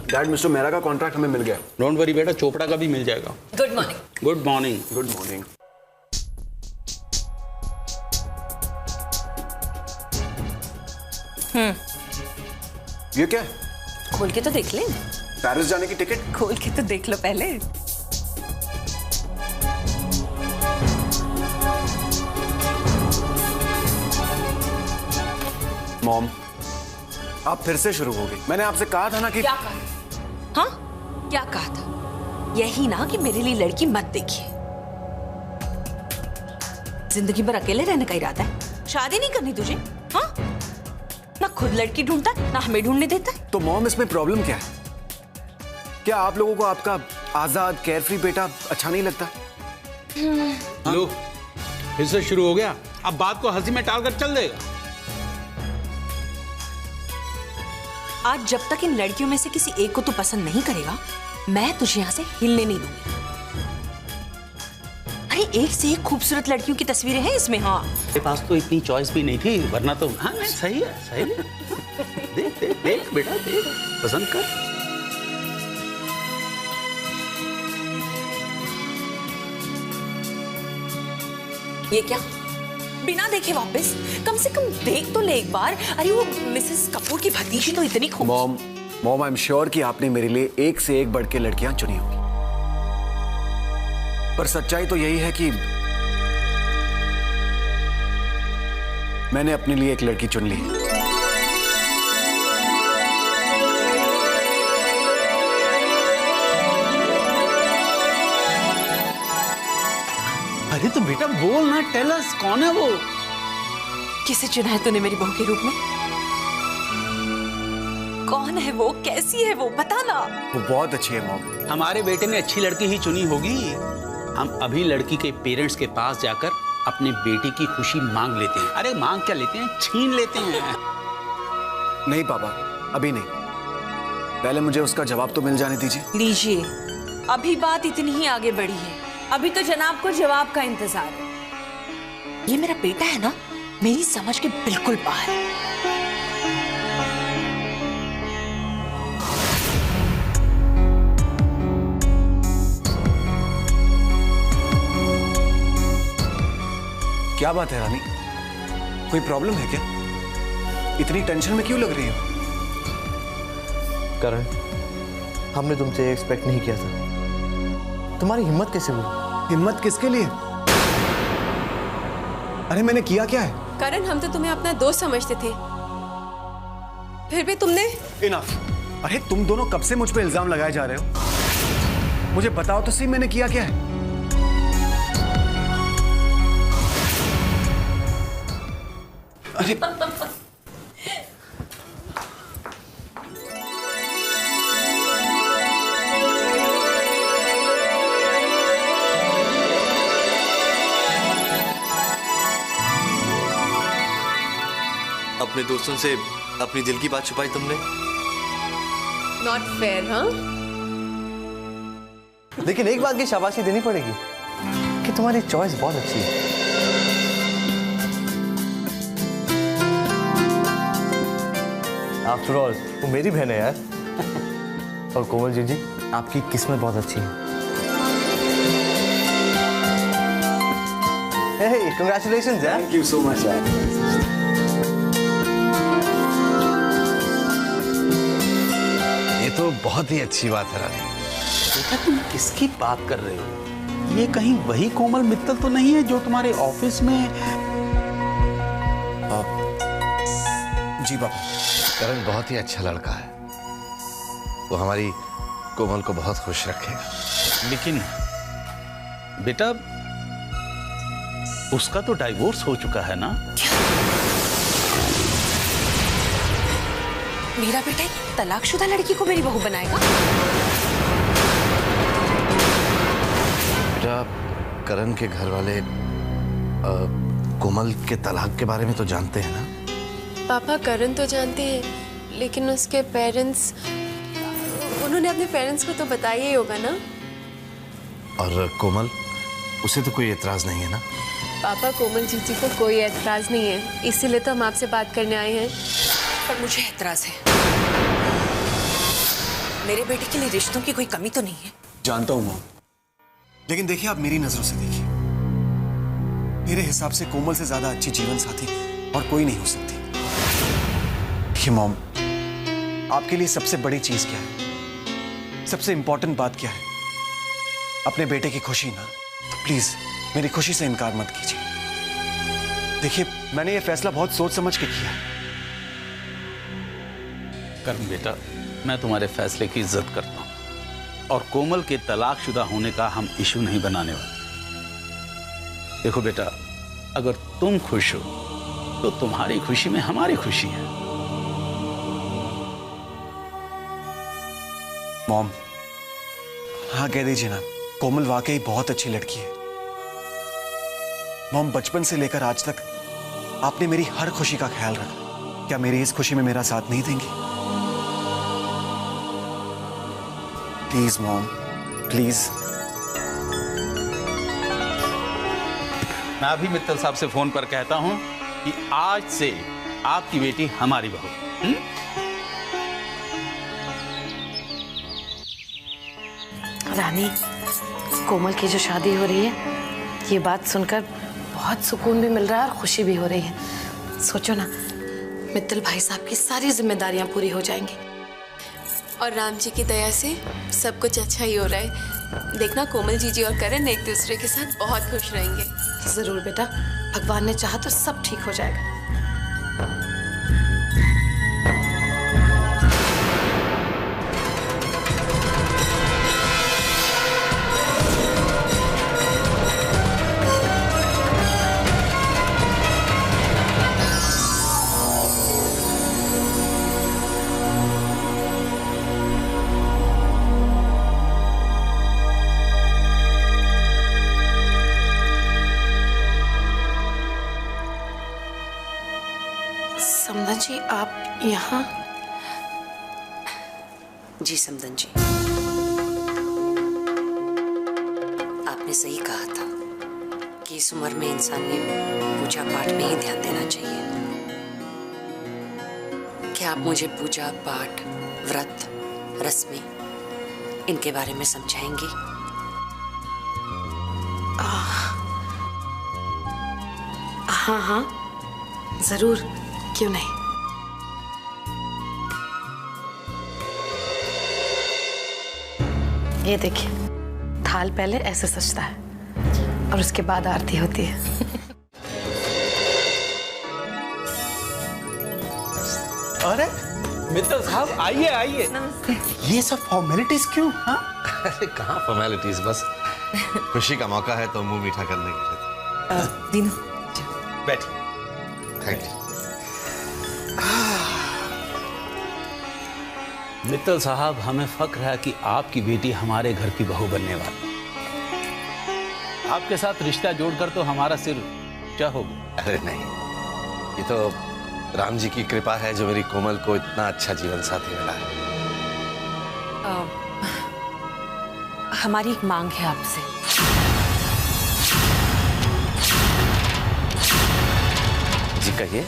Dad, mister Mehra का contract हमें मिल गया। डोंट वरी बेटा, चोपड़ा का भी मिल जाएगा। Good morning. Good morning. Good morning. ये क्या है? खोल के तो देख ले। पेरिस जाने की टिकट? खोल के तो देख लो पहले। मॉम, आप फिर से शुरू हो गई। मैंने आपसे कहा था ना कि... क्या कहा? हाँ, क्या कहा था? यही ना कि मेरे लिए लड़की मत देखिए। जिंदगी भर अकेले रहने का इरादा है? शादी नहीं करनी तुझे? हाँ, ना खुद लड़की ढूंढता है ना हमें ढूंढने देता है। तो मॉम, इसमें प्रॉब्लम क्या है? क्या आप लोगों को आपका आजाद केयरफ्री बेटा अच्छा नहीं लगता? लो, फिर से शुरू हो गया। अब बात को हंसी में टालकर चल देगा। आज जब तक इन लड़कियों में से किसी एक को तू पसंद नहीं करेगा, मैं तुझे यहाँ से हिलने नहीं दूंगी। अरे एक से एक खूबसूरत लड़कियों की तस्वीरें हैं इसमें। हाँ, मेरे पास तो इतनी चॉइस भी नहीं थी, वरना तो... हाँ नहीं, सही है, सही है। देख देख देख बेटा, देख, पसंद कर। ये क्या? बिना देखे वापस? कम से कम देख तो ले एक बार। अरे वो मिसेस कपूर की भतीजी तो इतनी खूब... मॉम, आई एम श्योर कि आपने मेरे लिए एक से एक बढ़ के लड़कियां चुनी होंगी, पर सच्चाई तो यही है कि मैंने अपने लिए एक लड़की चुन ली है। अरे तो बेटा बोल ना, टेल अस, कौन है वो? किसे चुना है तूने मेरी बहू के रूप में? कौन है वो? कैसी है वो? बता ना। वो बहुत अच्छी है मॉम। हमारे बेटे ने अच्छी लड़की ही चुनी होगी। हम अभी लड़की के पेरेंट्स के पास जाकर अपने बेटे की खुशी मांग लेते हैं। अरे मांग क्या लेते हैं, छीन लेते हैं। नहीं पापा, अभी नहीं, पहले मुझे उसका जवाब तो मिल जाने दीजिए। लीजिए, अभी बात इतनी ही आगे बढ़ी है, अभी तो जनाब को जवाब का इंतजार है। ये मेरा बेटा है ना, मेरी समझ के बिल्कुल बाहर है। क्या बात है रानी, कोई प्रॉब्लम है क्या? इतनी टेंशन में क्यों लग रही हो? करण, हमने तुमसे ये एक्सपेक्ट नहीं किया था। तुम्हारी हिम्मत कैसे हुई? हिम्मत किसके लिए? अरे मैंने किया क्या है? करण, हम तो तुम्हें अपना दोस्त समझते थे, फिर भी तुमने... इनफ। अरे तुम दोनों कब से मुझ पे इल्जाम लगाए जा रहे हो? मुझे बताओ तो सही, मैंने किया क्या है? अरे अपने दोस्तों से अपनी दिल की बात छुपाई तुमने? Not fair. हाँ, लेकिन एक बात की शाबाशी देनी पड़ेगी कि तुम्हारी चॉइस बहुत अच्छी है। आफ्टर ऑल वो मेरी बहन है यार। और कोमल जी, आपकी किस्मत बहुत अच्छी है। हे, कांग्रेचुलेशंस यार। थैंक यू सो मच यार। ये तो बहुत ही अच्छी बात है रानी। बेटा तुम किसकी बात कर रहे हो? ये कहीं वही कोमल मित्तल तो नहीं है जो तुम्हारे ऑफिस में... जी पापा। करण बहुत ही अच्छा लड़का है, वो हमारी कोमल को बहुत खुश रखेगा। लेकिन बेटा उसका तो डाइवोर्स हो चुका है ना? मेरा बेटा एक तलाकशुदा लड़की को मेरी बहू बनाएगा? बेटा, करण के घर वाले कोमल के तलाक के बारे में तो जानते हैं ना? पापा करण तो जानते हैं, लेकिन उसके पेरेंट्स, उन्होंने अपने पेरेंट्स को तो बताया ही होगा ना। और कोमल, उसे तो कोई एतराज नहीं है ना? पापा, कोमल जीजी को कोई एतराज नहीं है, इसीलिए तो हम आपसे बात करने आए हैं। पर मुझे एतराज है। मेरे बेटे के लिए रिश्तों की कोई कमी तो नहीं है? जानता हूं मॉम, लेकिन देखिए आप मेरी नजरों से देखिए, मेरे हिसाब से कोमल से ज्यादा अच्छी जीवन साथी और कोई नहीं हो सकती। देखिए मॉम, आपके लिए सबसे बड़ी चीज क्या है, सबसे इंपॉर्टेंट बात क्या है? अपने बेटे की खुशी ना। तो प्लीज मेरी खुशी से इनकार मत कीजिए। देखिए मैंने ये फैसला बहुत सोच समझ के किया है। करण बेटा, मैं तुम्हारे फैसले की इज्जत करता हूं और कोमल के तलाकशुदा होने का हम इशू नहीं बनाने वाले। देखो बेटा, अगर तुम खुश हो तो तुम्हारी खुशी में हमारी खुशी है। मॉम, हाँ कह दीजिए ना, कोमल वाकई बहुत अच्छी लड़की है। मॉम, बचपन से लेकर आज तक आपने मेरी हर खुशी का ख्याल रखा। क्या मेरी इस खुशी में मेरा साथ नहीं देंगी? Please mom, please. मैं अभी मित्तल साहब से फोन पर कहता हूं कि आज से आपकी बेटी हमारी बहू। रानी, कोमल की जो शादी हो रही है, ये बात सुनकर बहुत सुकून भी मिल रहा है और खुशी भी हो रही है। सोचो ना, मित्तल भाई साहब की सारी जिम्मेदारियां पूरी हो जाएंगी और राम जी की दया से सब कुछ अच्छा ही हो रहा है। देखना, कोमल जीजी और करण एक दूसरे के साथ बहुत खुश रहेंगे। जरूर बेटा, भगवान ने चाहा तो सब ठीक हो जाएगा। समधा जी, आप यहाँ? जी समधन जी, आपने सही कहा था कि इस उम्र में इंसान ने पूजा पाठ में ही ध्यान देना चाहिए। क्या आप मुझे पूजा पाठ, व्रत, रस्में, इनके बारे में समझाएंगी? हाँ हाँ, जरूर, क्यों नहीं। ये देखिए, थाल पहले ऐसे सजता है और उसके बाद आरती होती है। अरे मित्तल साहब, आइए आइए। ये सब फॉर्मेलिटीज क्यों? हाँ, अरे कहाँ फॉर्मेलिटीज, बस खुशी का मौका है तो मुंह मीठा करने के लिए। दीनू, बैठिए। Thank you. मित्तल साहब, हमें फख्र है कि आपकी बेटी हमारे घर की बहू बनने वाली। आपके साथ रिश्ता जोड़कर तो हमारा सिर क्या होगा। अरे नहीं, ये तो राम जी की कृपा है जो मेरी कोमल को इतना अच्छा जीवन साथी मिला है। हमारी एक मांग है आपसे। जी कहिए।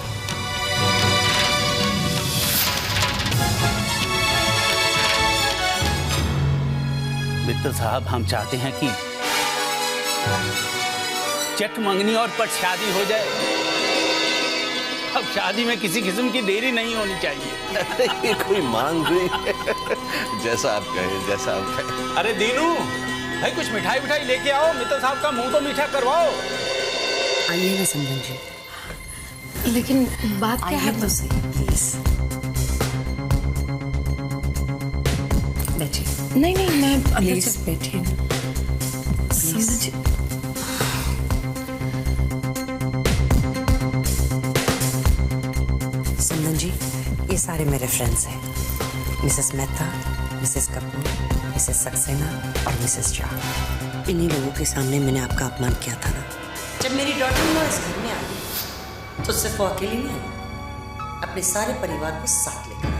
मित्तल साहब, हम चाहते हैं कि चट मंगनी और पट शादी हो जाए। अब शादी में किसी किस्म की देरी नहीं होनी चाहिए। ये कोई मांग हुई? जैसा आप कहें, जैसा आप कहें। अरे दीनू भाई, कुछ मिठाई मिठाई लेके आओ, मित्तल साहब का मुंह तो मीठा करवाओ। आइए ना समधन जी। लेकिन बात क्या है? तो सही, प्लीज बैठिए। नहीं नहीं, मैं प्लीज बैठिए। समधा जी, समधन जी, ये सारे मेरे फ्रेंड्स हैं। Mrs Mehta, Mrs Kapoor, Mrs Saxena और मिसेस शाह। इन्हीं लोगों के सामने मैंने आपका अपमान किया था ना। जब मेरी डॉटर इन लॉ इस घर में आई तो सिर्फ वो अकेली नहीं आई, अपने सारे परिवार को साथ लेकर आई।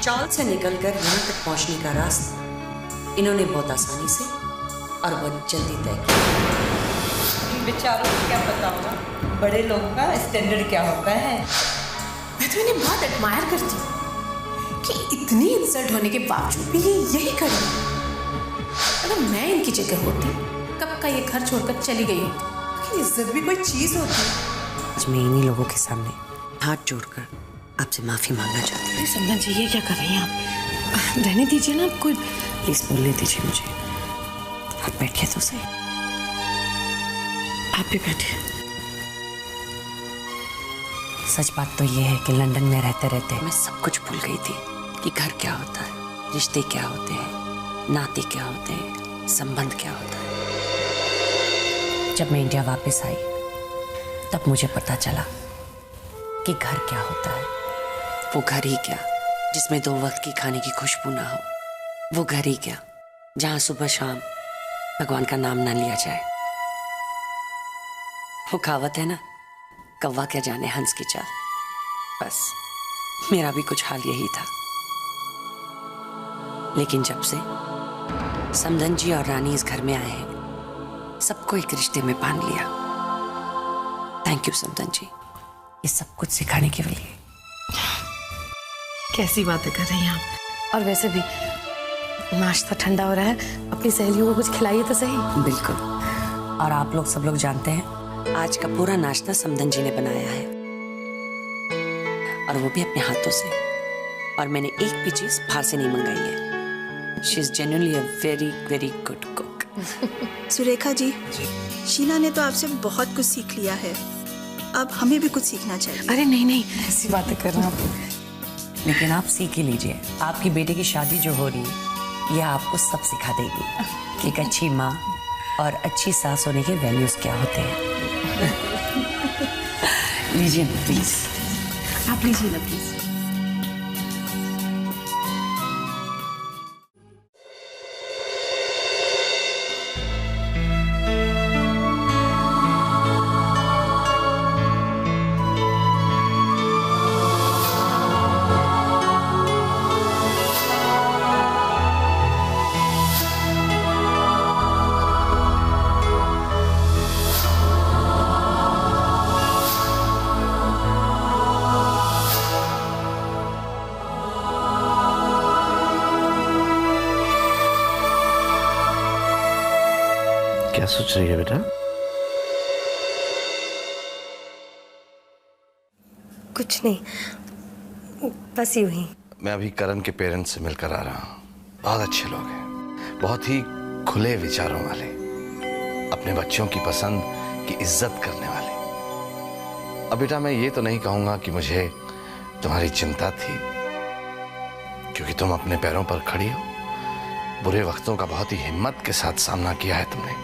चाल से निकलकर यहाँ तक पहुँचने का रास्ता इन्होंने बहुत आसानी से और बहुत जल्दी तय किया। बेचारों को क्या पता होगा बड़े लोगों का स्टैंडर्ड क्या होता है। मैं तो इन्हें बहुत एडमायर करती हूँ कि इतनी इंसल्ट होने के बावजूद भी ये यही करे। अगर मैं इनकी जगह होती कब का ये घर छोड़कर चली गई होती। इज्जत भी कोई चीज होती है। आज मैं इन्हीं लोगों के सामने हाथ जोड़कर आपसे माफी मांगना चाहती हूँ। समझन जी ये क्या कर रही हैं आप? रहने दीजिए ना, कोई प्लीज बोलने दीजिए मुझे। आप बैठिए तो सही। आप भी बैठिए। सच बात तो ये है कि लंदन में रहते रहते मैं सब कुछ भूल गई थी कि घर क्या होता है, रिश्ते क्या होते हैं, नाते क्या होते हैं, संबंध क्या होता है। जब मैं इंडिया वापस आई तब मुझे पता चला कि घर क्या होता है। वो घर ही क्या जिसमें 2 वक्त की खाने की खुशबू ना हो। वो घर ही क्या जहां सुबह शाम भगवान का नाम ना लिया जाए। वो कहावत है ना, कौवा क्या जाने हंस की चाल। बस मेरा भी कुछ हाल यही था। लेकिन जब से समधन जी और रानी इस घर में आए हैं, सबको एक रिश्ते में बांध लिया। थैंक यू समधन जी, ये सब कुछ सिखाने के लिए। कैसी बातें कर रही हैं आप? और वैसे भी नाश्ता ठंडा हो रहा है, अपनी सहेलियों को कुछ खिलाइए तो सही। बिल्कुल। और आप लोग सब लोग जानते हैं आज का पूरा नाश्ता समधन जी ने बनाया है, और वो भी अपने हाथों से। और मैंने एक भी चीज बाहर से नहीं मंगाई है। She is genuinely a very very good cook. Surekha ji, Sheela ने तो आपसे बहुत कुछ सीख लिया है, अब हमें भी कुछ सीखना चाहिए। अरे नहीं नहीं, ऐसी बातें कर रहे हैं आप। लेकिन आप सीख ही लीजिए, आपकी बेटे की शादी जो हो रही है ये आपको सब सिखा देगी कि एक अच्छी माँ और अच्छी सास होने के वैल्यूज क्या होते हैं। लीजिए ना प्लीज। आप लीजिए ना प्लीज। क्या सोच रही है बेटा? कुछ नहीं, बस यूं ही। मैं अभी करण के पेरेंट्स से मिलकर आ रहा हूँ। बहुत अच्छे लोग हैं, बहुत ही खुले विचारों वाले, अपने बच्चों की पसंद की इज्जत करने वाले। अब बेटा मैं ये तो नहीं कहूंगा कि मुझे तुम्हारी चिंता थी, क्योंकि तुम अपने पैरों पर खड़ी हो। बुरे वक्तों का बहुत ही हिम्मत के साथ सामना किया है तुमने।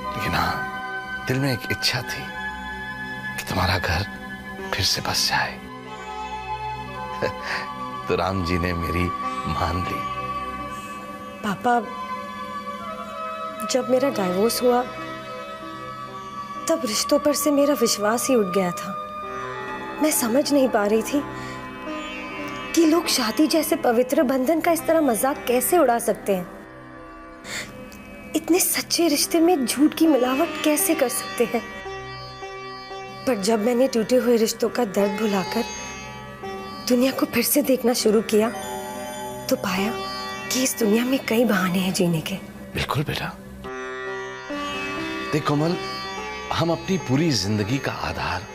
लेकिन हाँ, दिल में एक इच्छा थी कि तुम्हारा घर फिर से बस जाए। तो राम जी ने मेरी मान ली। पापा, जब मेरा डाइवोर्स हुआ तब रिश्तों पर से मेरा विश्वास ही उठ गया था। मैं समझ नहीं पा रही थी कि लोग शादी जैसे पवित्र बंधन का इस तरह मजाक कैसे उड़ा सकते हैं। इतने सच्चे रिश्ते में झूठ की मिलावट कैसे कर सकते हैं। पर जब मैंने टूटे हुए रिश्तों का दर्द भुलाकर दुनिया को फिर से देखना शुरू किया तो पाया कि इस दुनिया में कई बहाने हैं जीने के। बिल्कुल बेटा। देख कोमल, हम अपनी पूरी जिंदगी का आधार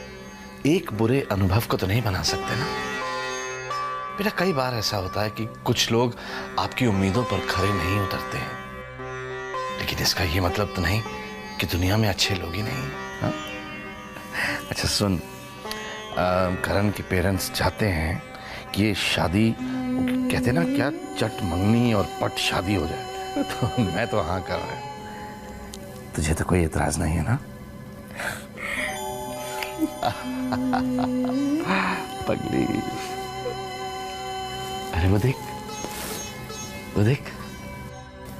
एक बुरे अनुभव को तो नहीं बना सकते ना बेटा। कई बार ऐसा होता है कि कुछ लोग आपकी उम्मीदों पर खरे नहीं उतरते हैं, लेकिन इसका ये मतलब तो नहीं कि दुनिया में अच्छे लोग ही नहीं। हाँ? अच्छा सुन, करण के पेरेंट्स चाहते हैं कि ये शादी, कहते हैं ना क्या, चट मंगनी और पट शादी हो जाए। तो मैं तो हाँ कर रहा हूँ। तुझे तो कोई एतराज नहीं है ना? पगली। अरे वो देख, वो देख,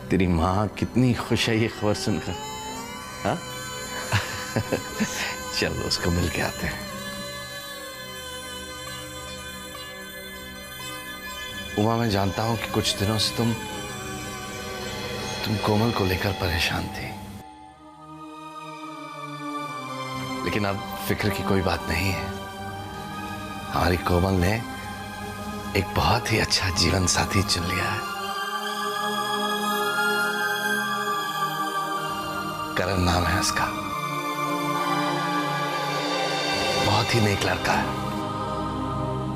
तेरी माँ कितनी खुश है ये खबर सुनकर। हाँ? चल उसको मिल के आते हैं। उमा, मैं जानता हूं कि कुछ दिनों से तुम कोमल को लेकर परेशान थी, लेकिन अब फिक्र की कोई बात नहीं है। हमारी कोमल ने एक बहुत ही अच्छा जीवन साथी चुन लिया है। करण नाम है उसका। बहुत ही नेक लड़का है।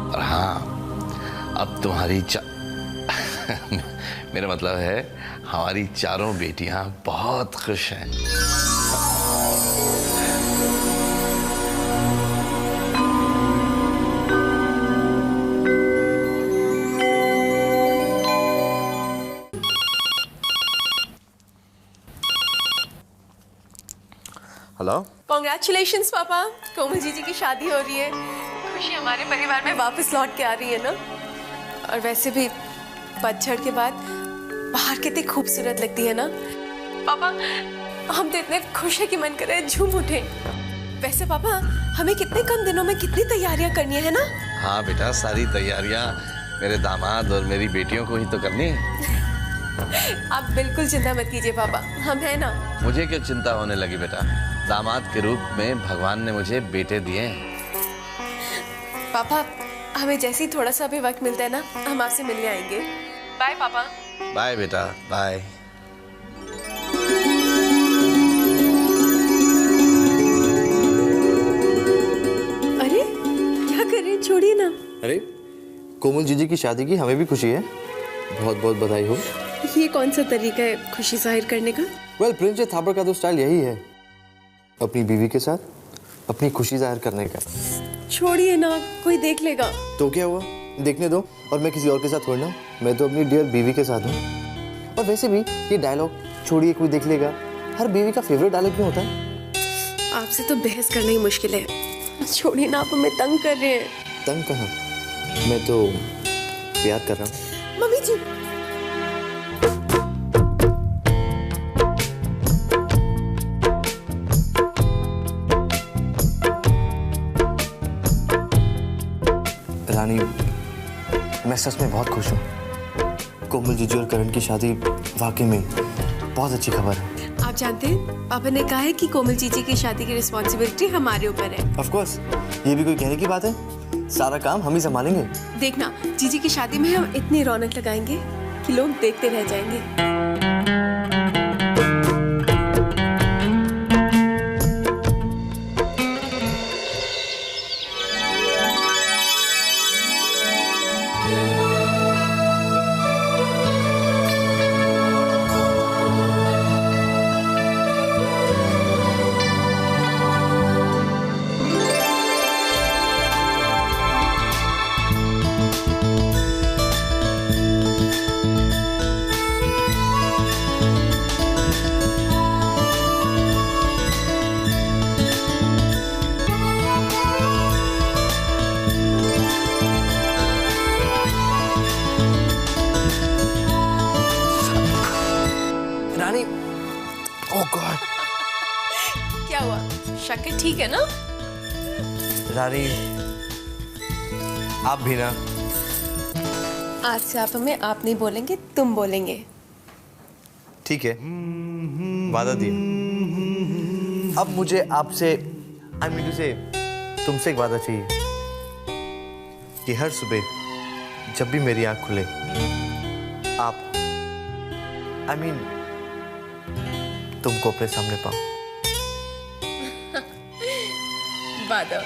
और हाँ, अब तुम्हारी मेरा मतलब है हमारी चारों बेटियां बहुत खुश हैं। हेलो। कॉन्ग्रेचुलेशंस पापा, कोमल जीजी की शादी हो रही है। खुशी हमारे परिवार में वापस लौट के आ रही है ना। और वैसे भी पतझड़ के बाद बाहर कितनी खूबसूरत लगती है ना। पापा हम तो इतने खुश है कि मन करे झूम उठे। वैसे पापा हमें कितने कम दिनों में कितनी तैयारियां करनी है ना। हाँ बेटा, सारी तैयारियां मेरे दामाद और मेरी बेटियों को ही तो करनी है। आप बिल्कुल चिंता मत कीजिए पापा, हम हैं ना। मुझे क्यों चिंता होने लगी बेटा? दामाद के रूप में भगवान ने मुझे बेटे दिए हैं। पापा हमें जैसे ही थोड़ा सा भी वक्त मिलता है ना, हम आपसे मिलने आएंगे। बाय पापा। बाय बेटा, बाय। अरे क्या कर रहे हैं, छोड़िए ना। अरे कोमल जीजी की शादी की हमें भी खुशी है। बहुत बहुत बधाई हो। ये कौन सा तरीका है खुशी जाहिर करने का? वेल, प्रिंस थापर का तो स्टाइल यही है, अपनी बीवी के साथ अपनी खुशी जाहिर करने का। छोड़िए ना, कोई देख लेगा तो क्या हुआ, देखने दो। और मैं किसी और के साथ थोड़ी ना, मैं तो अपनी डियर बीवी के साथ हूँ। और वैसे भी ये डायलॉग छोड़िए कोई देख लेगा, हर बीवी का फेवरेट डायलॉग क्यों होता है? आपसे तो बहस करना ही मुश्किल है। छोड़िए ना, आप हमें तंग कर रहे हैं। तंग कहाँ, मैं तो प्यार कर रहा हूँ। मम्मी जी। रानी, मैं सच में बहुत खुश हूँ। कोमल जीजी और करण की शादी वाकई में बहुत अच्छी खबर है। आप जानते हैं, पापा ने कहा है कि कोमल जीजी की शादी की रिस्पॉन्सिबिलिटी हमारे ऊपर है। ऑफ कोर्स, ये भी कोई कहने की बात है? सारा काम हम ही संभालेंगे। देखना, जीजी की शादी में हम इतनी रौनक लगाएंगे कि लोग देखते रह जाएंगे। रानी, ओह गॉड, क्या हुआ, शक है? ठीक है ना? रानी आप भी ना। आज से आप हमें आप नहीं बोलेंगे, तुम बोलेंगे। ठीक है, वादा दिया। अब मुझे आपसे आई मीन टू से तुमसे एक वादा चाहिए कि हर सुबह जब भी मेरी आंख खुले आप आई मीन तुमको अपने सामने पाऊं। वादा।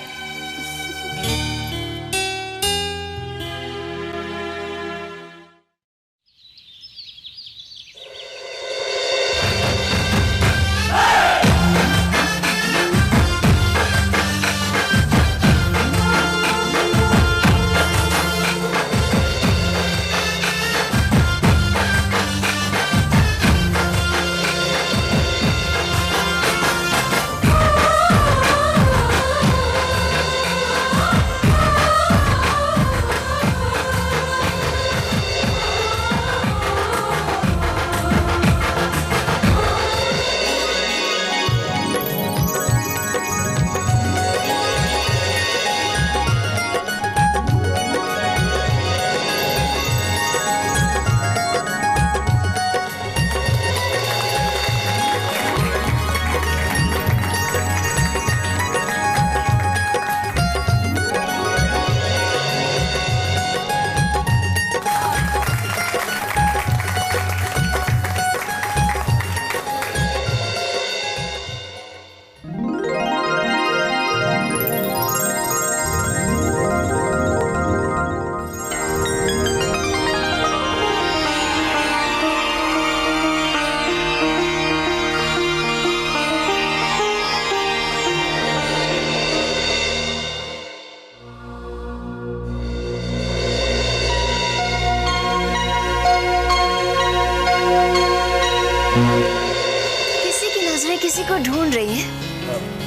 किसी की नजरें किसी को ढूंढ रही हैं।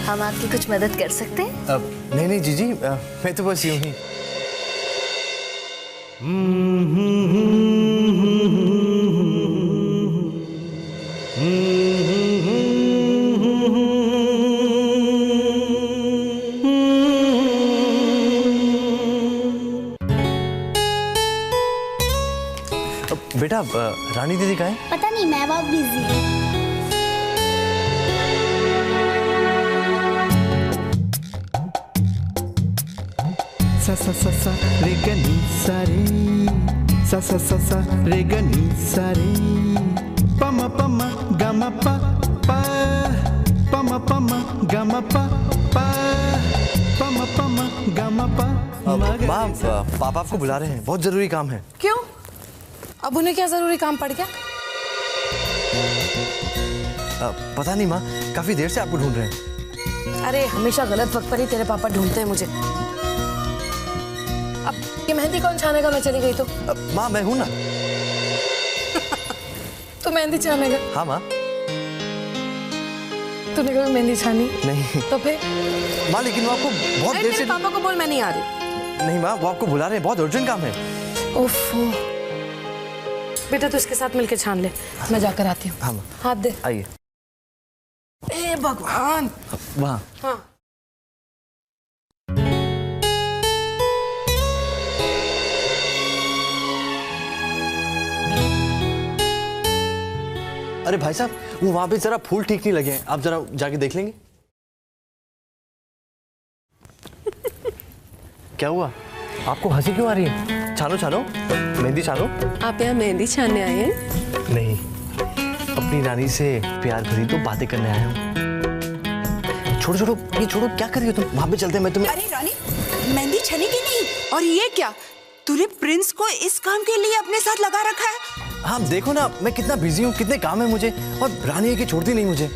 हम आपकी कुछ मदद कर सकते हैं? नहीं नहीं जीजी, मैं तो बस यूं ही। बेटा रानी दीदी कहाँ है? पता नहीं, मैं बहुत बिजी हूँ। सा सा सा सा रे ग नी सा रे, सा सा सा सा रे ग नी सा रे, प म ग म प प म ग म प प म ग म प। माँ पापा आपको बुला रहे हैं, बहुत जरूरी काम है। क्यों? अब उन्हें क्या जरूरी काम पड़ गया? पता नहीं माँ, काफी देर से आपको ढूंढ रहे हैं। अरे हमेशा गलत वक्त पर ही तेरे पापा ढूंढते हैं मुझे। अब ये मेहंदी कौन छानेगा? मैं चली गई तो। माँ मैं हूं ना। तू मेहंदी छानेगा? हाँ माँ। तूने कभी मेहंदी छानी? नहीं। तो फिर? माँ लेकिन वो आपको बहुत देर से। पापा को बोल मैं नहीं आ रही। नहीं माँ, वो आपको बुला रहे हैं, बहुत अर्जेंट काम है। ओफो। बेटा तू इसके साथ मिलकर छान ले, मैं जाकर आती हूँ। हाँ माँ। हाथ दे। आइए। ए भगवान। वहाँ। हाँ। अरे भाई साहब, वो वहां पे जरा फूल ठीक नहीं लगे हैं, आप जरा जाके देख लेंगे? क्या हुआ? आपको हंसी क्यों आ रही है? छानो छानो, मेहंदी छानो। आप यहाँ मेहंदी छानने आए हैं? नहीं, अपनी रानी से प्यार भरी तो बातें करने आया हूँ। छोड़ो छोड़ो, ये छोड़ो, क्या कर रही हो तुम? वहां पे चलते हैं, मैं तुम्हें। अरे रानी, मेहंदी छनेगी नहीं? और ये क्या, तूने प्रिंस को इस काम के लिए अपने साथ लगा रखा है? हाँ देखो ना, मैं कितना बिजी हूँ, कितने काम है मुझे, और रानी है कि छोड़ती नहीं मुझे।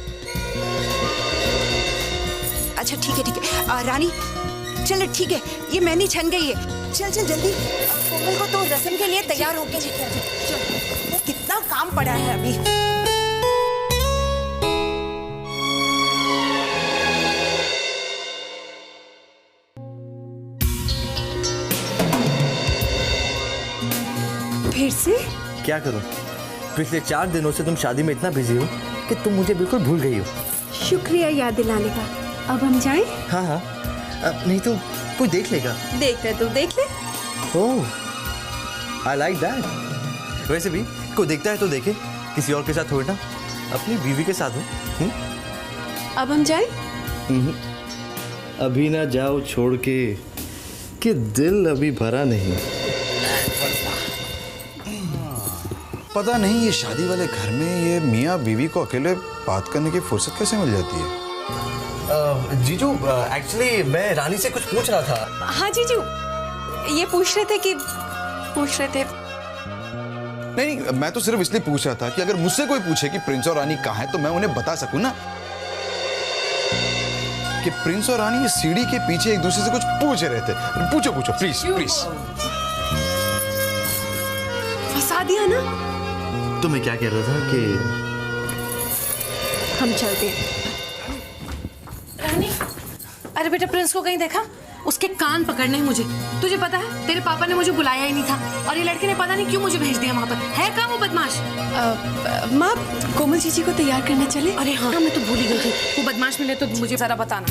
अच्छा ठीक है रानी, चल ठीक है, ये मेहंदी छन गई है। चल चल जल्दी, कोमल को तो रस्म के लिए तैयार होके चल। वो कितना काम पड़ा है अभी। फिर से? क्या करूं? पिछले 4 दिनों से तुम शादी में इतना बिजी हो कि तुम मुझे बिल्कुल भूल गई हो। शुक्रिया याद दिलाने का। अब हम जाएं? हाँ हाँ, नहीं तो कोई देख लेगा। देखते तू देख ले। ओह, I like that। वैसे भी कोई देखता है तो देखे, किसी और के साथ थोड़ी ना, अपनी बीवी के साथ हो। अब हम जाएं? अभी ना जाओ छोड़ के, कि दिल अभी भरा नहीं। पता नहीं ये शादी वाले घर में ये मियाँ बीवी को अकेले बात करने की फुर्सत कैसे मिल जाती है? जीजू, एक्चुअली मैं रानी से कुछ पूछ रहा था। हाँ जीजू, ये पूछ रहे थे। नहीं, मैं तो सिर्फ इसलिए पूछ रहा था कि अगर मुझसे कोई पूछे कि प्रिंस और रानी कहाँ हैं तो मैं उन्हें बता सकूं ना कि प्रिंस और रानी सीढ़ी के पीछे एक दूसरे से कुछ पूछ रहे थे। पूछो प्लीज प्लीज। फंसा दिया ना? तो मैं क्या कह रहा था कि हम चलते हैं। रानी, अरे बेटा प्रिंस को कहीं देखा? उसके कान पकड़ने हैं मुझे। तुझे पता है तेरे पापा ने मुझे बुलाया ही नहीं था, और ये लड़के ने पता नहीं क्यों मुझे भेज दिया वहाँ पर। है कहाँ वो बदमाश? माँ, कोमल जीजी को तैयार करना चले? अरे हाँ, मैं तो भूल ही गई थी। वो बदमाश मिले तो मुझे जरा बताना।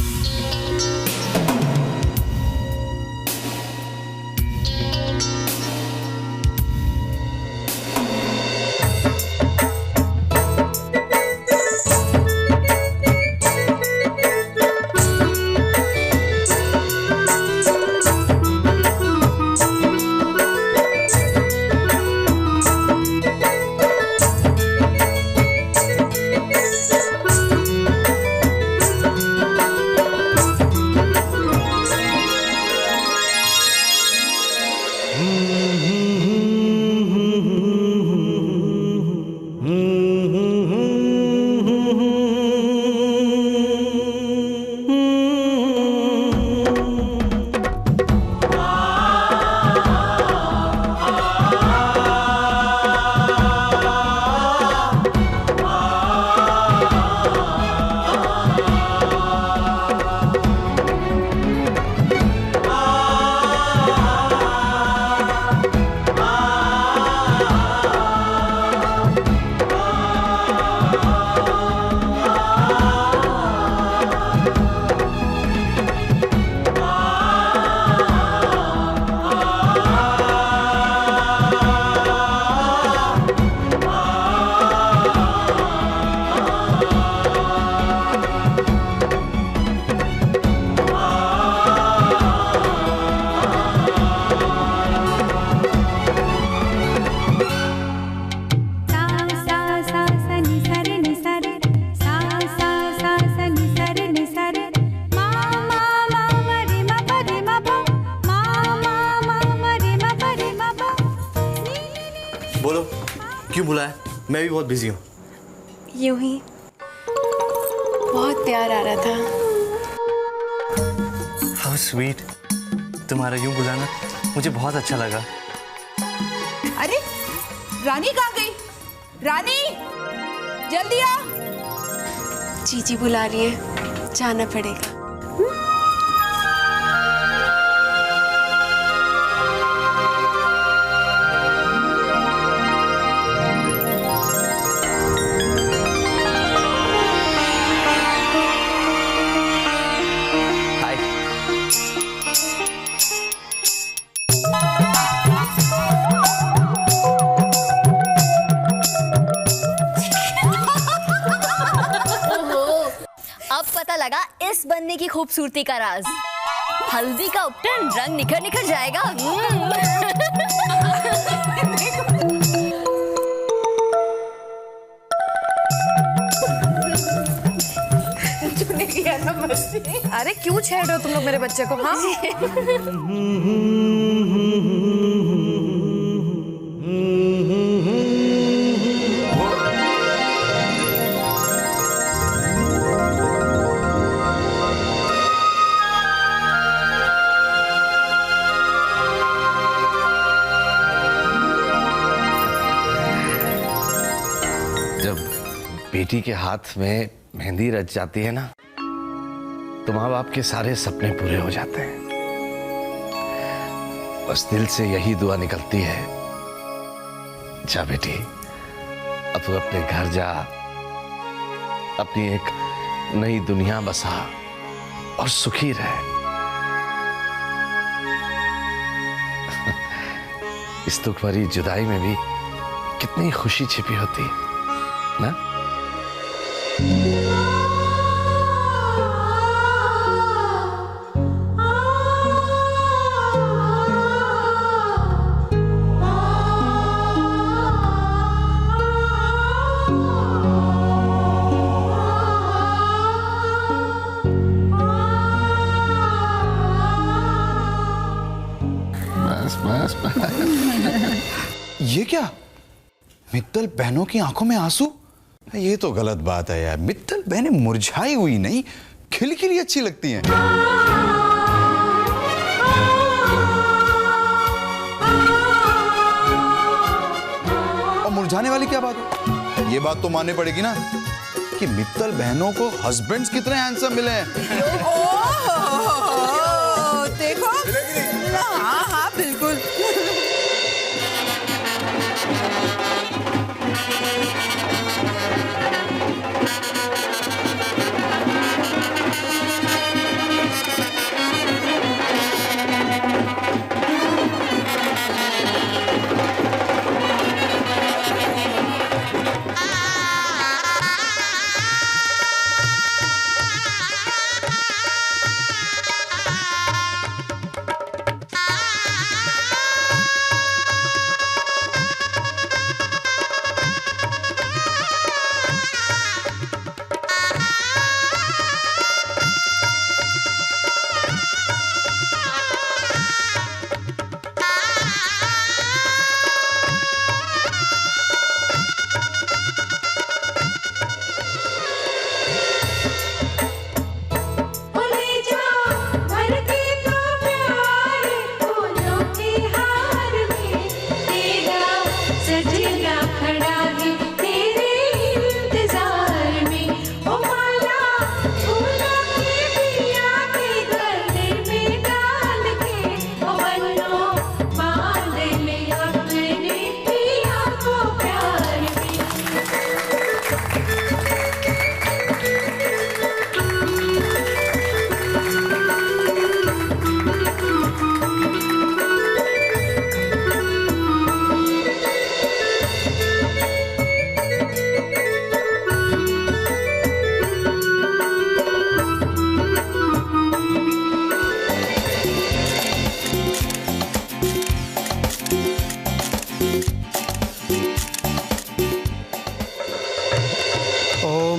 बोलो क्यों बुलाया? मैं भी बहुत बिजी हूँ। यूं ही बहुत प्यार आ रहा था। हाउ स्वीट, तुम्हारा यूं बुलाना मुझे बहुत अच्छा लगा। अरे रानी कहाँ गई? रानी जल्दी आ। जीजी बुला रही है, जाना पड़ेगा। लगा इस बनने की खूबसूरती का राज। हल्दी का उपटन रंग निखर निखर जाएगा। तूने किया ना मस्ती। अरे क्यों छेड़ रहे हो तुम लोग मेरे बच्चे को? हाँ बेटी के हाथ में मेहंदी रच जाती है ना, तो माँ बाप के सारे सपने पूरे हो जाते हैं। बस दिल से यही दुआ निकलती है, जा बेटी अब तू अपने घर जा, अपनी एक नई दुनिया बसा और सुखी रह। इस दुख भरी जुदाई में भी कितनी खुशी छिपी होती ना। बस ये क्या, मित्तल बहनों की आंखों में आंसू? ये तो गलत बात है यार। मित्तल बहनें मुरझाई हुई नहीं, खिलखिली अच्छी लगती हैं। और मुरझाने वाली क्या बात है? ये बात तो माननी पड़ेगी ना कि मित्तल बहनों को हस्बैंड्स कितने हैंडसम मिले हैं। देखो, हाँ हाँ बिल्कुल।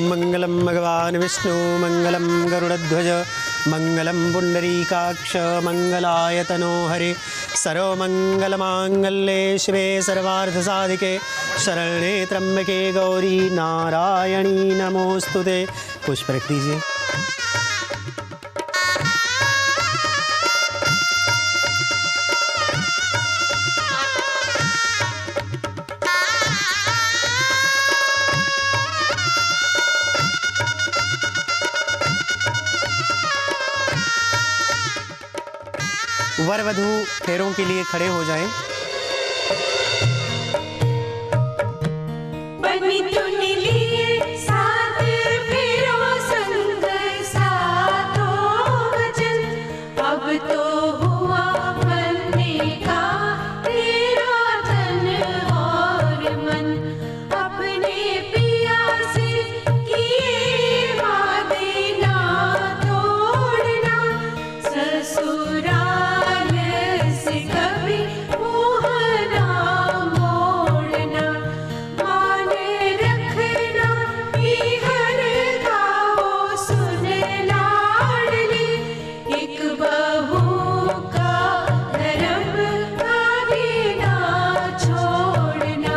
मंगलम भगवान विष्णु मंगलम गरुड़ध्वज मंगलम पुंडरीकाक्ष मंगलायतनो हरे सर्वमंगलमांगल्ये शिवे सर्वार्थसाधिके शरण्ये त्र्यंबके गौरी नारायणी नमोस्तुते। पुष्प रख दीजिए। वर वधू फेरों के लिए खड़े हो जाएं। बनी तूने लिए साथ फेरों संग साथों वचन, अब तो हुआ बनने का तेरा तन और मन। अपने पिया से किए वादे ना तोड़ना, ससुराल से कभी मुँह ना मोड़ना। मान रखना हर गाओ सुन लाडली, एक बहू का धर्म आगे ना छोड़ना।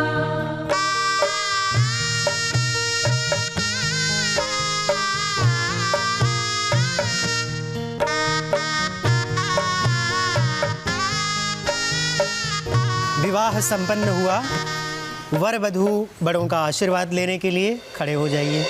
विवाह संपन्न हुआ। वर वधू बड़ों का आशीर्वाद लेने के लिए खड़े हो जाइए।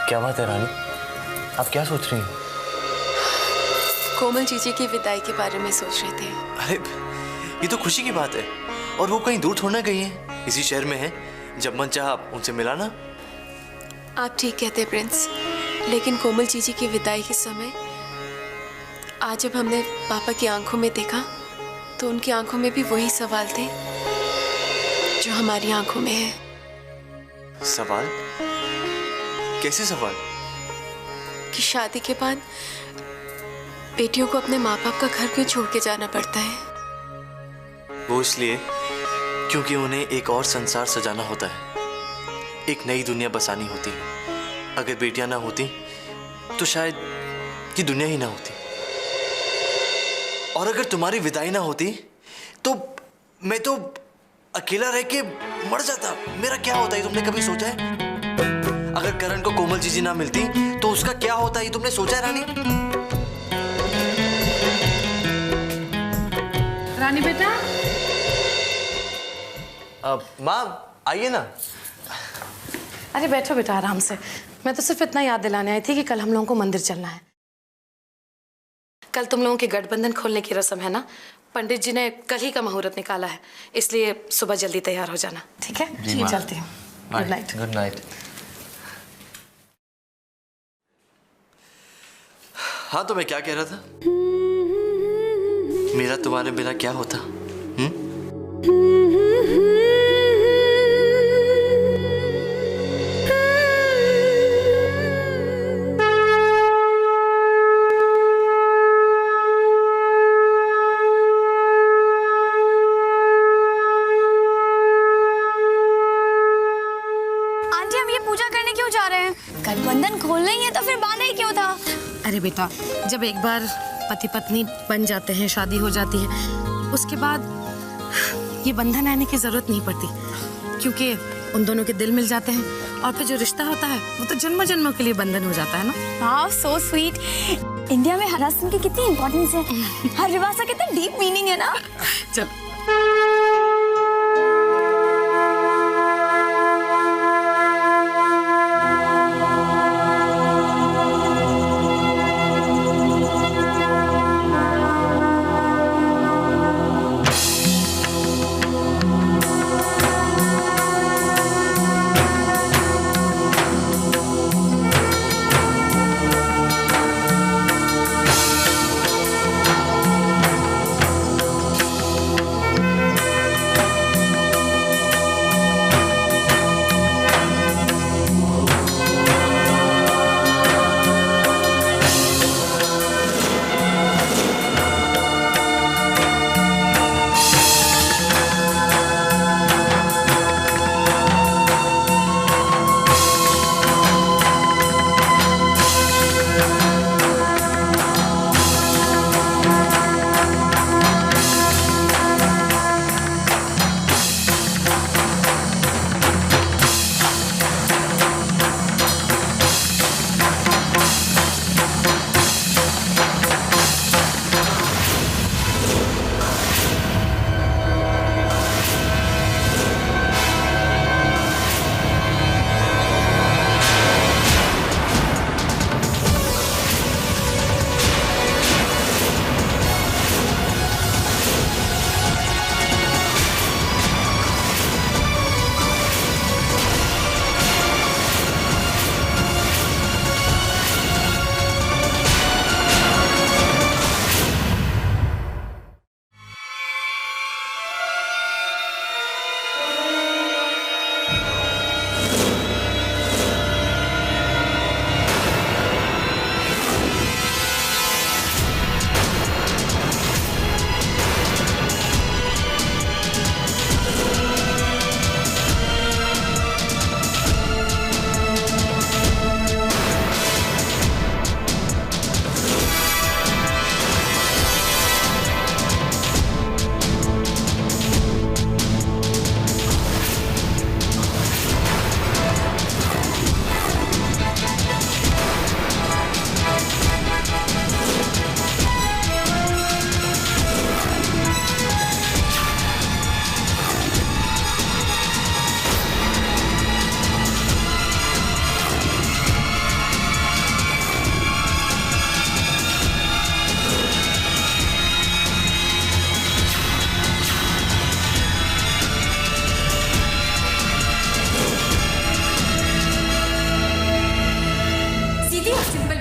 क्या बात है रानी, आप क्या सोच रही हैं? कोमल जीजी की विदाई के बारे में सोच रहे थे। अरे ये तो खुशी की बात है, और वो कहीं दूर थोड़ा गई है, इसी शहर में है। जब मन चाहा उनसे मिला ना। आप ठीक कहते प्रिंस, लेकिन कोमल जीजी की विदाई के समय आज जब हमने पापा की आंखों में देखा तो उनकी आंखों में भी वही सवाल थे जो हमारी आंखों में है। सवाल? कैसे सवाल? कि शादी के बाद बेटियों को अपने माँ बाप का घर क्यों छोड़ के जाना पड़ता है? वो इसलिए क्योंकि उन्हें एक और संसार सजाना होता है, एक नई दुनिया बसानी होती है। अगर बेटियां ना होती तो शायद ये दुनिया ही ना होती। और अगर तुम्हारी विदाई ना होती तो मैं तो अकेला रह के मर जाता। मेरा क्या होता है तुमने कभी सोचा है? अगर करण को कोमल जीजी ना मिलती तो उसका क्या होता है तुमने सोचा है रानी? रानी बेटा। माँ आइए ना। अरे बैठो बेटा आराम से। मैं तो सिर्फ इतना याद दिलाने आई थी कि कल हम लोगों को मंदिर चलना है। कल तुम लोगों के गठबंधन खोलने की रस्म है ना। पंडित जी ने कल ही का मुहूर्त निकाला है, इसलिए सुबह जल्दी तैयार हो जाना। ठीक है? चलती हूँ। Good night. Good night. हाँ तो मैं क्या कह रहा था, मेरा तुम्हारे बिना क्या होता? आंटी हम ये पूजा करने क्यों जा रहे हैं? गठबंधन खोलना ही है तो फिर बांधा ही क्यों था? अरे बेटा, जब एक बार पति पत्नी बन जाते हैं, शादी हो जाती है, उसके बाद ये बंधन रहने की जरूरत नहीं पड़ती। क्योंकि उन दोनों के दिल मिल जाते हैं और फिर जो रिश्ता होता है वो तो जन्मों जन्मों के लिए बंधन हो जाता है ना। वाह, सो स्वीट। इंडिया में हर रस्म की कितनी इंपॉर्टेंस है, हर रिवाज का कितना डीप मीनिंग है ना। चल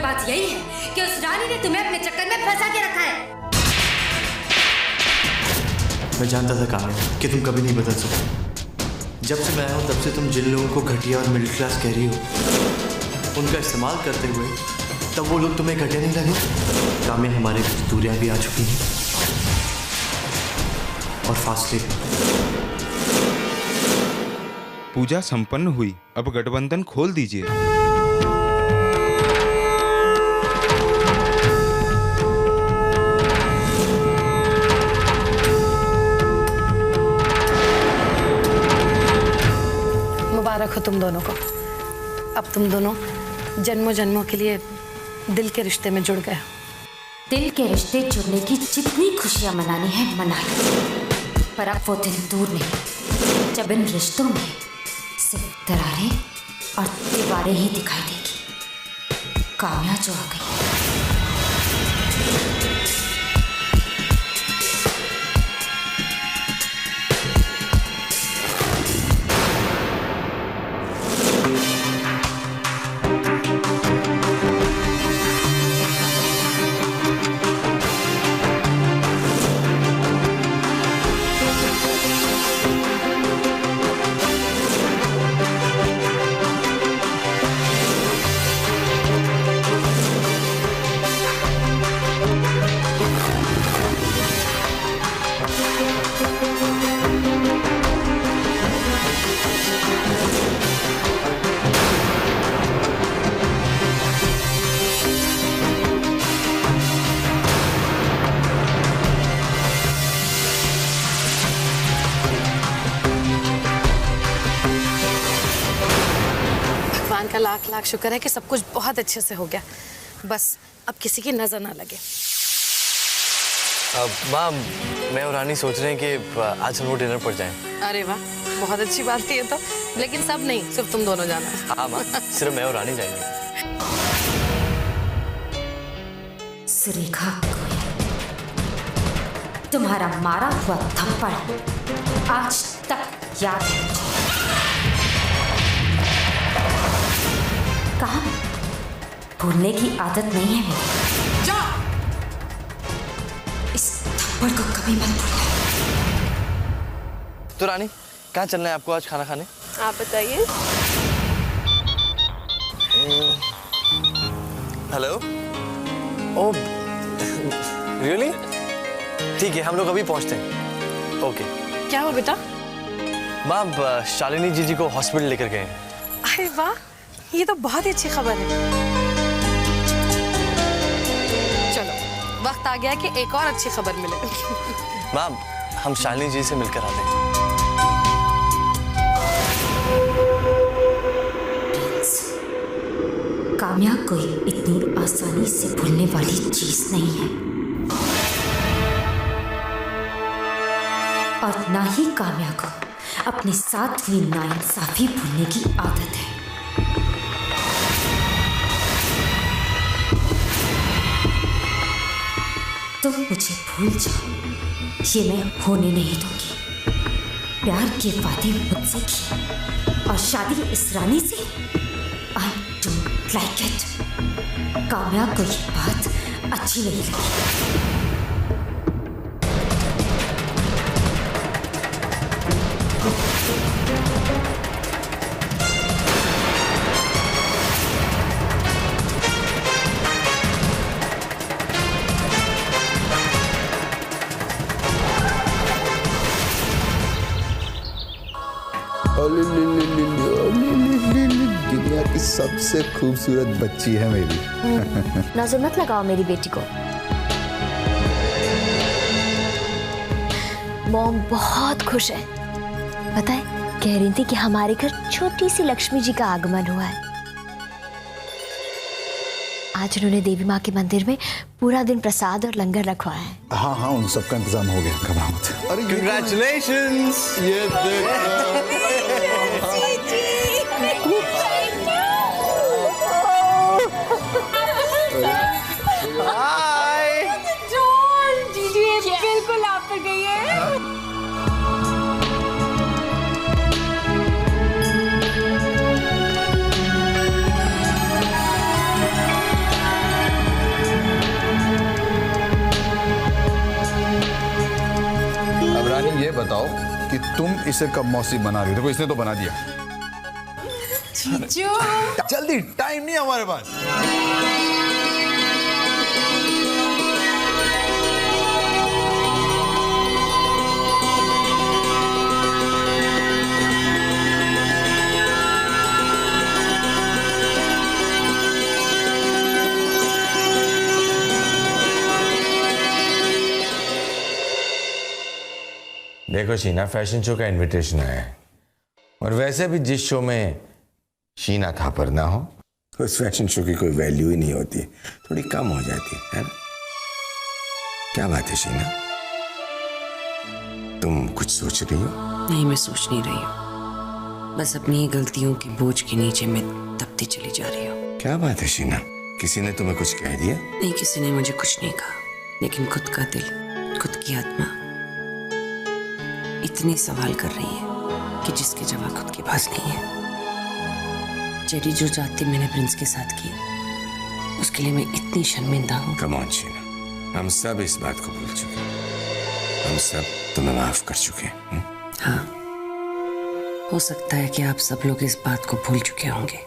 बात यही है कि उस रानी ने तुम्हें अपने चक्कर में फंसा के रखा है। मैं जानता था काम्या कि तुम कभी नहीं बदल सकते। जब से मैं आया हूँ तब से तुम जिन लोगों को घटिया और मिडिल क्लास कह रही हो उनका इस्तेमाल करते हुए तब वो लोग तुम्हें घटिया नहीं लगे। काम्या, हमारे बीच दूरियां भी आ चुकी हैं और फासले भी। पूजा संपन्न हुई, अब गठबंधन खोल दीजिए। मुबारक हो तुम दोनों को। अब तुम दोनों जन्मों जन्मों के लिए दिल के रिश्ते में जुड़ गए। दिल के रिश्ते जुड़ने की जितनी खुशियां मनानी है मनाई, पर अब वो दिन दूर नहीं जब इन रिश्तों में सिर्फ दरारें और दीवारें ही दिखाई देगी। काम्या जो आ गई। लाख शुक्र है कि सब कुछ बहुत अच्छे से हो गया। बस अब किसी की नजर ना लगे। माँ, मैं और रानी सोच रहे हैं कि आज हम लोग डिनर पर जाएं। अरे वाह, बहुत अच्छी बात है ये तो। लेकिन सब नहीं, सिर्फ तुम दोनों जाना। हाँ माँ, सिर्फ मैं और रानी जाएंगे। सुरेखा, तुम्हारा मारा हुआ थप्पड़ आज तक याद है। कहा भूलने की आदत नहीं है मेरी। जा! इस थप्पड़ को कभी मत भूलना। तो रानी, कहाँ चलना है आपको आज खाना खाने? आप बताइए। हेलो। ओह, रियली? ठीक है, हम लोग अभी पहुंचते हैं। ओके। क्या हुआ बेटा? माँ, शालिनी जीजी को हॉस्पिटल लेकर गए हैं। अरे वाह, ये तो बहुत ही अच्छी खबर है। चलो, वक्त आ गया कि एक और अच्छी खबर मिले। माँ, हम शालिनी जी से मिलकर आते हैं। काम्या कोई इतनी आसानी से भूलने वाली चीज नहीं है, और ना ही काम्या को अपने साथ हुई नाइंसाफी भूलने की आदत है। तुम मुझे भूल जाओ, ये मैं होने नहीं दूंगी। प्यार के वादे मुझसे किए और शादी इस रानी से, I don't like it. Kamya को ये बात अच्छी नहीं लगी। दुनिया की सबसे खूबसूरत बच्ची है मेरी। नजर मत लगाओ मेरी बेटी को। मॉम बहुत खुश है। पता है, कह रही थी कि हमारे घर छोटी सी लक्ष्मी जी का आगमन हुआ है। आज उन्होंने देवी माँ के मंदिर में पूरा दिन प्रसाद और लंगर रखवाया है। हाँ हाँ, उन सबका इंतजाम हो गया, घबरा मत। अरे Congratulations! ये बिल्कुल आप पे गई है। अब रानी ये बताओ कि तुम इसे कब मौसी बना रही हो? देखो इसने तो बना दिया। जीजू जल्दी, टाइम नहीं हमारे पास। देखो शीना, फैशन शो का इनविटेशन आया है, और वैसे भी जिस शो में शीना था पर ना हो, उस फैशन शो की कोई वैल्यू ही नहीं होती, थोड़ी कम हो जाती है ना? क्या बात है शीना, तुम कुछ सोच रही हो? नहीं, मैं सोच नहीं रही हूँ, बस अपनी ही गलतियों के बोझ के नीचे मैं दबती चली जा रही हूँ। क्या बात है शीना, किसी ने तुम्हें कुछ कह दिया? नहीं, किसी ने मुझे कुछ नहीं कहा, लेकिन खुद का दिल, खुद की आत्मा इतने सवाल कर रही है कि जिसके जवाब खुद के पास नहीं है। जेडी जो जाती मैंने प्रिंस के साथ की, उसके लिए मैं इतनी शर्मिंदा हूँ। कम ऑन शीना, हम सब इस बात को भूल चुके हैं, हम सब तुम्हें माफ कर चुके हैं। हाँ, हो सकता है कि आप सब लोग इस बात को भूल चुके होंगे।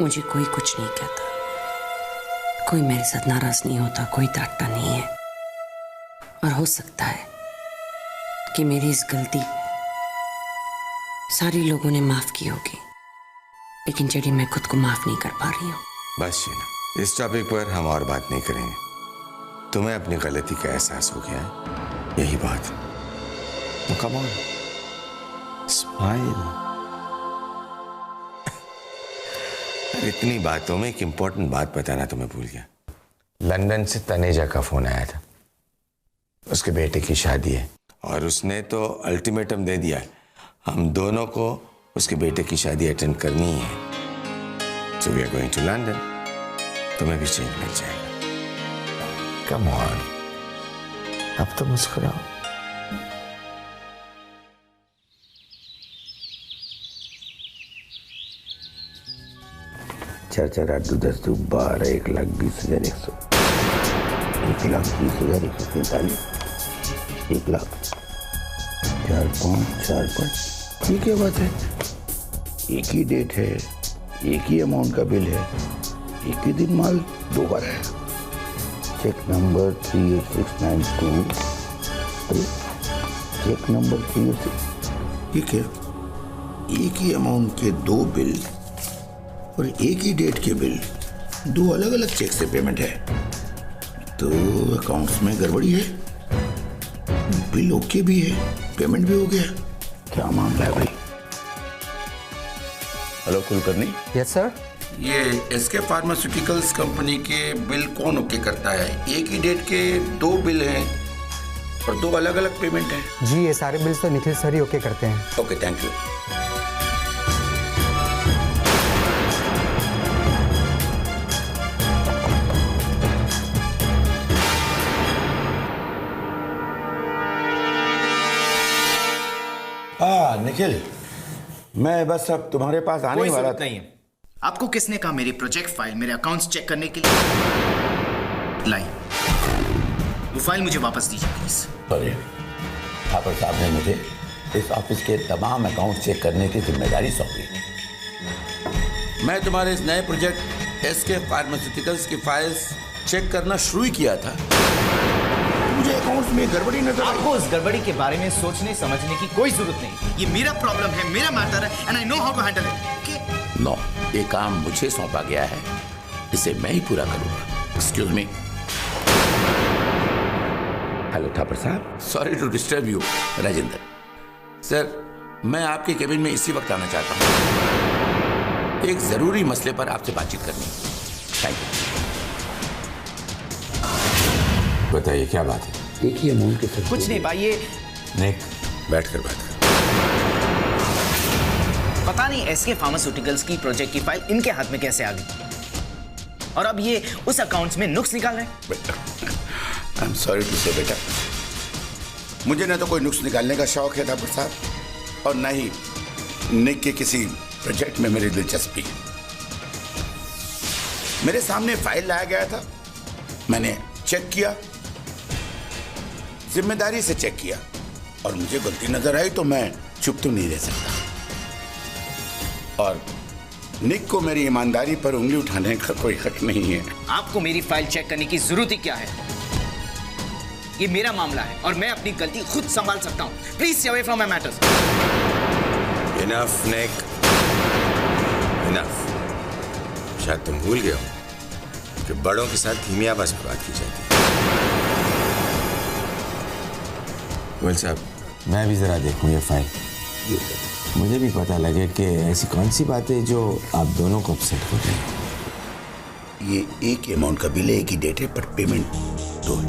मुझे कोई कुछ नहीं कहता, कोई मेरे साथ नाराज नहीं होता, कोई डांटता नहीं है, और हो सकता है कि मेरी इस गलती सारे लोगों ने माफ की होगी, लेकिन जेडी मैं खुद को माफ नहीं कर पा रही हूँ। बस शीना, इस टॉपिक पर हम और बात नहीं करेंगे, तुम्हें अपनी गलती का एहसास हो गया है, यही बात। तो कम ऑन, स्माइल। इतनी बातों में एक इंपॉर्टेंट बात बताना तो मैं भूल गया। लंदन से तनेजा का फोन आया था, उसके बेटे की शादी है और उसने तो अल्टीमेटम दे दिया है, हम दोनों को उसके बेटे की शादी अटेंड करनी है। So we are going to London. तुम्हें भी चेंज मिल जाएगा। कम ऑन, अब तो मुस्कुराओ। चार चार 8 2 10 2 12 1,20,100 1,20,143 1,00,000 4 5 ये क्या बात है? एक ही डेट है, एक ही अमाउंट का बिल है, एक ही दिन माल दो बार है। चेक नंबर 38692, चेक नंबर 386, ये क्या? एक ही अमाउंट के दो बिल और एक ही डेट के बिल, दो अलग अलग चेक से पेमेंट है, तो अकाउंट्स में गड़बड़ी है। बिल ओके भी है, पेमेंट भी हो गया, क्या मामला है भाई? हेलो कुलकर्णी। Yes sir. ये एसके फार्मास्यूटिकल्स कंपनी के बिल कौन ओके करता है? एक ही डेट के दो बिल हैं और दो अलग अलग पेमेंट है। जी ये सारे बिल्स तो निखिल सर ही ओके करते हैं। Okay, thank you. निखिल, मैं बस अब तुम्हारे पास आने ही वाला था। नहीं है। आपको किसने कहा मेरी प्रोजेक्ट फाइल मेरे अकाउंट्स चेक करने के लिए लाई? वो फाइल मुझे वापस दीजिए प्लीज। सॉरी, ठाकुर साहब ने मुझे इस ऑफिस के तमाम अकाउंट चेक करने की जिम्मेदारी सौंपी। मैं तुम्हारे इस नए प्रोजेक्ट एसके फार्मास्यूटिकल्स की फाइल्स चेक करना शुरू ही किया था, मुझे अकाउंट्स में गड़बड़ी नजर आई। आपको उस गड़बड़ी के बारे में सोचने समझने की कोई जरूरत नहीं। ये मेरा प्रॉब्लम है, मेरा मैटर है and I know how to handle it. No, ये काम मुझे सौंपा गया है, इसे मैं ही पूरा करूंगा। Excuse me. हेलो ठाकुर साहब, sorry to disturb you. Rajendra sir, मैं आपके केबिन में इसी वक्त आना चाहता हूँ, एक जरूरी मसले पर आपसे बातचीत करनी। Thank you. बताइए क्या बात है? एक ही अमाउंट के साथ कुछ नहीं भाई, ये निक बैठकर बात कर। पता नहीं एसके फार्मास्यूटिकल्स की प्रोजेक्ट की फाइल इनके हाथ में कैसे आ गई और अब ये उस अकाउंट्स में नुक्स निकाल रहे हैं। आई एम सॉरी टू से बेटा, मुझे ना तो कोई नुक्स निकालने का शौक है ठाकुर साहब और ना ही निक के किसी प्रोजेक्ट में मेरी दिलचस्पी। मेरे सामने फाइल लाया गया था, मैंने चेक किया, जिम्मेदारी से चेक किया और मुझे गलती नजर आई तो मैं चुप तो नहीं रह सकता। और निक को मेरी ईमानदारी पर उंगली उठाने का कोई हक नहीं है। आपको मेरी फाइल चेक करने की जरूरत ही क्या है? ये मेरा मामला है और मैं अपनी गलती खुद संभाल सकता हूँ। Please stay away from my matters. Enough Nick, enough. शायद तुम भूल गए हो कि बड़ों के साथ धीमी आवाज में बात की जाती है। गोयल साहब, मैं भी जरा देखूं ये फाइल, मुझे भी पता लगे कि ऐसी कौन सी बात है जो आप दोनों को अपसेट हो रही है। ये एक ही अमाउंट का बिल है, एक ही डेट है, पर पेमेंट दो है।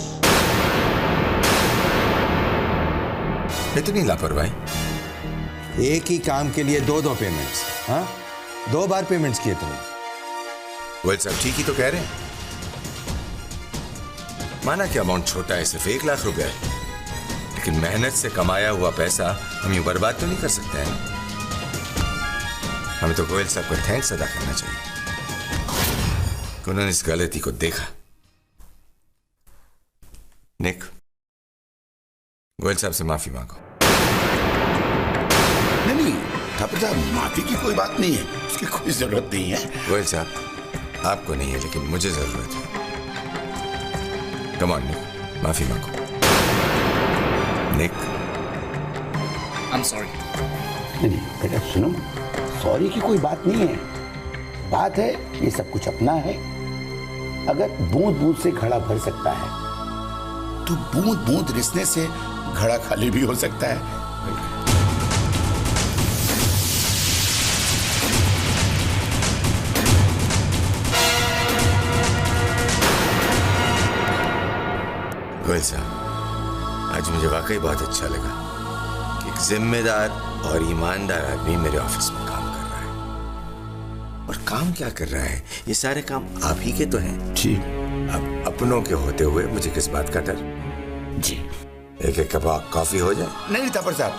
इतनी लापरवाही? एक ही काम के लिए दो पेमेंट्स? हाँ, 2 बार पेमेंट्स किए तुमने। गोयल साहब ठीक ही तो कह रहे हैं। माना कि अमाउंट छोटा है, सिर्फ 1 लाख रुपया है, लेकिन मेहनत से कमाया हुआ पैसा हम यूं बर्बाद तो नहीं कर सकते हैं। हमें तो गोयल साहब को थैंक्स अदा करना चाहिए कि उन्होंने इस गलती को देखा। निक, गोयल साहब से माफी मांगो। नहीं ठाकुर साहब, माफी की कोई बात नहीं है, उसकी कोई जरूरत नहीं है। गोयल साहब, आपको नहीं है लेकिन मुझे जरूरत है। कम ऑन निक, माफी मांगो। निक, आई एम सॉरी। नहीं बेटा सुनो, सॉरी की कोई बात नहीं है। बात है ये सब कुछ अपना है। अगर बूंद बूंद से घड़ा भर सकता है तो बूंद बूंद रिसने से घड़ा खाली भी हो सकता है। गोयल साहब, आज मुझे वाकई बहुत अच्छा लगा कि एक जिम्मेदार और ईमानदार आदमी मेरे ऑफिस में काम कर रहा है। और काम क्या कर रहा है? ये सारे काम आप ही के तो हैं। जी। अब अपनों के होते हुए मुझे किस बात का डर? जी। एक कप कॉफी हो जाए? नहीं तापर साहब,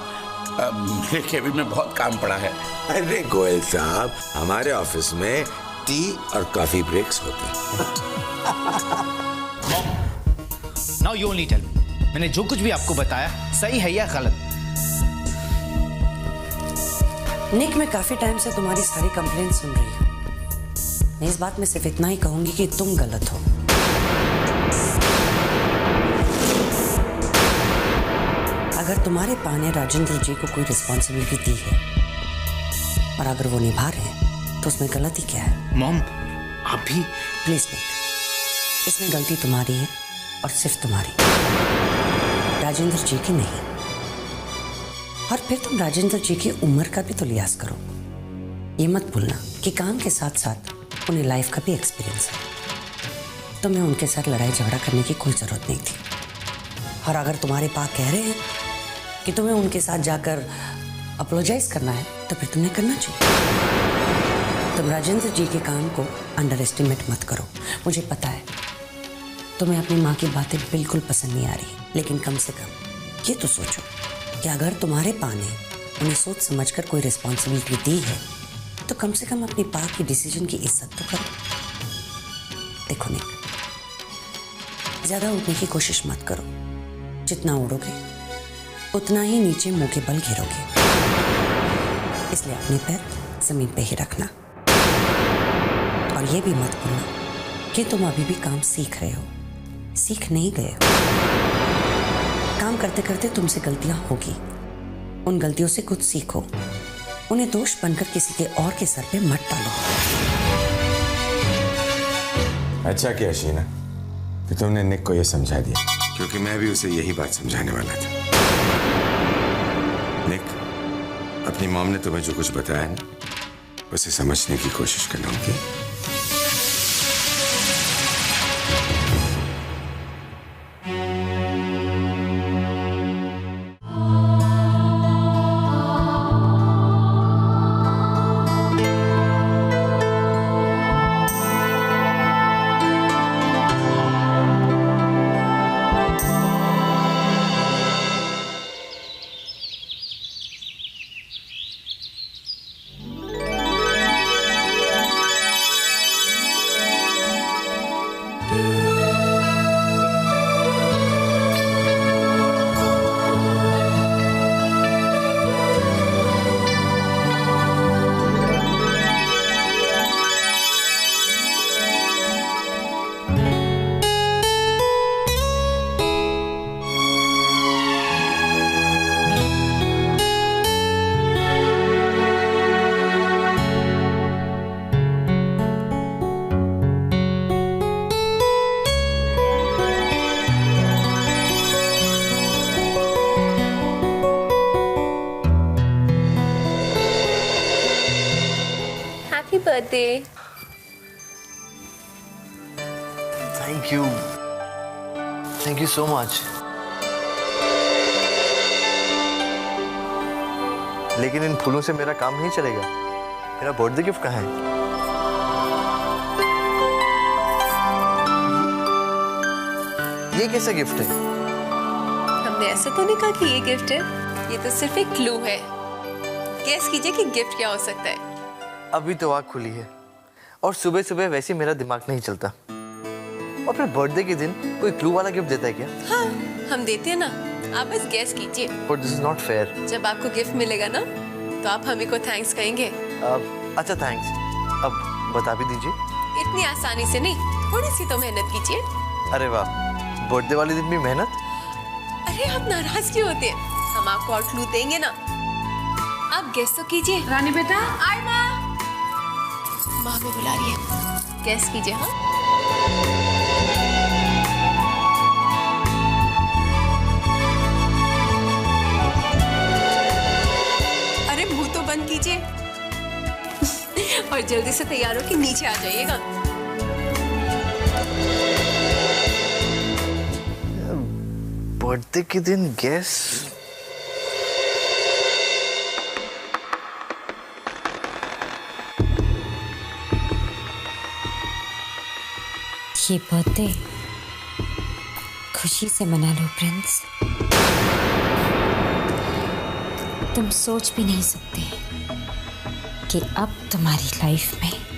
मेरे केबिन में बहुत काम पड़ा है। अरे गोयल साहब, हमारे ऑफिस में टी और कॉफी ब्रेक्स होते हैं। Now you only tell me, मैंने जो कुछ भी आपको बताया सही है या गलत? निक, मैं काफी टाइम से तुम्हारी सारी कंप्लेंट सुन रही हूँ। मैं इस बात में सिर्फ इतना ही कहूंगी कि तुम गलत हो। अगर तुम्हारे पा ने राजेंद्र जी को कोई रिस्पॉन्सिबिलिटी दी है और अगर वो निभा रहे हैं तो उसमें गलती क्या है? मॉम, आप भी प्लीज निक, इसमें गलती तुम्हारी है और सिर्फ तुम्हारी, राजेंद्र जी की नहीं। और फिर तुम राजेंद्र जी की उम्र का भी तो लिहाज करो। ये मत भूलना कि काम के साथ साथ उन्हें लाइफ का भी एक्सपीरियंस है। तुम्हें उनके साथ लड़ाई झगड़ा करने की कोई जरूरत नहीं थी। और अगर तुम्हारे पा कह रहे हैं कि तुम्हें उनके साथ जाकर अपोलोजाइज करना है तो फिर तुमने करना चाहिए। तुम राजेंद्र जी के काम को अंडर एस्टिमेट मत करो। मुझे पता है तुम्हें अपनी माँ की बातें बिल्कुल पसंद नहीं आ रही, लेकिन कम से कम ये तो सोचो कि अगर तुम्हारे पा ने उन्हें सोच समझकर कोई रिस्पॉन्सिबिलिटी दी है तो कम से कम अपनी पा की डिसीजन की इज्जत तो करो। देखो निक, ज्यादा उड़ने की कोशिश मत करो। जितना उड़ोगे उतना ही नीचे मुंह के बल गिरोगे। इसलिए अपने पैर जमीन पे ही रखना। और ये भी मत भूलना कि तुम अभी भी काम सीख रहे हो, सीख नहीं गए हो। काम करते करते तुमसे गलतियां होगी, उन गलतियों से कुछ सीखो। उन्हें दोष बनकर किसी के और के सर पे मत डालो। अच्छा किया शीना कि तुमने निक को यह समझा दिया, क्योंकि मैं भी उसे यही बात समझाने वाला था। निक, अपनी मॉम ने तुम्हें जो कुछ बताया ना, उसे समझने की कोशिश करना होगी। birthday. Thank you so much. लेकिन इन फूलों से मेरा काम नहीं चलेगा। मेरा बर्थडे गिफ्ट कहाँ है? ये कैसा गिफ्ट है? हमने ऐसा तो नहीं कहा कि ये गिफ्ट है, ये तो सिर्फ एक क्लू है। गेस कीजिए कि गिफ्ट क्या हो सकता है। अभी तो आँख खुली है और सुबह सुबह वैसे मेरा दिमाग नहीं चलता, और फिर बर्थडे के दिन कोई क्लू वाला गिफ्ट देता है क्या? हाँ, हम देते हैं ना, आप बस गेस कीजिए। But this is not fair. जब आपको गिफ्ट मिलेगा ना, तो आप हमें को थैंक्स कहेंगे। अच्छा थैंक्स, अब बता भी दीजिए। इतनी आसानी से नहीं, थोड़ी सी तो मेहनत कीजिए। अरे वाह, बर्थडे वाले दिन भी मेहनत? अरे आप नाराज क्यों होते हैं? हम आपको और क्लू देंगे ना, आप गेस तो कीजिए। रानी बेटा, आए माँ। माँ हमें बुला रही है, गेस कीजिए। हाँ, अरे मुंह तो बंद कीजिए और जल्दी से तैयार हो के नीचे आ जाइएगा। बर्थडे के दिन गेस्ट? ये बर्थडे खुशी से मना लो प्रिंस। तुम सोच भी नहीं सकते कि अब तुम्हारी लाइफ में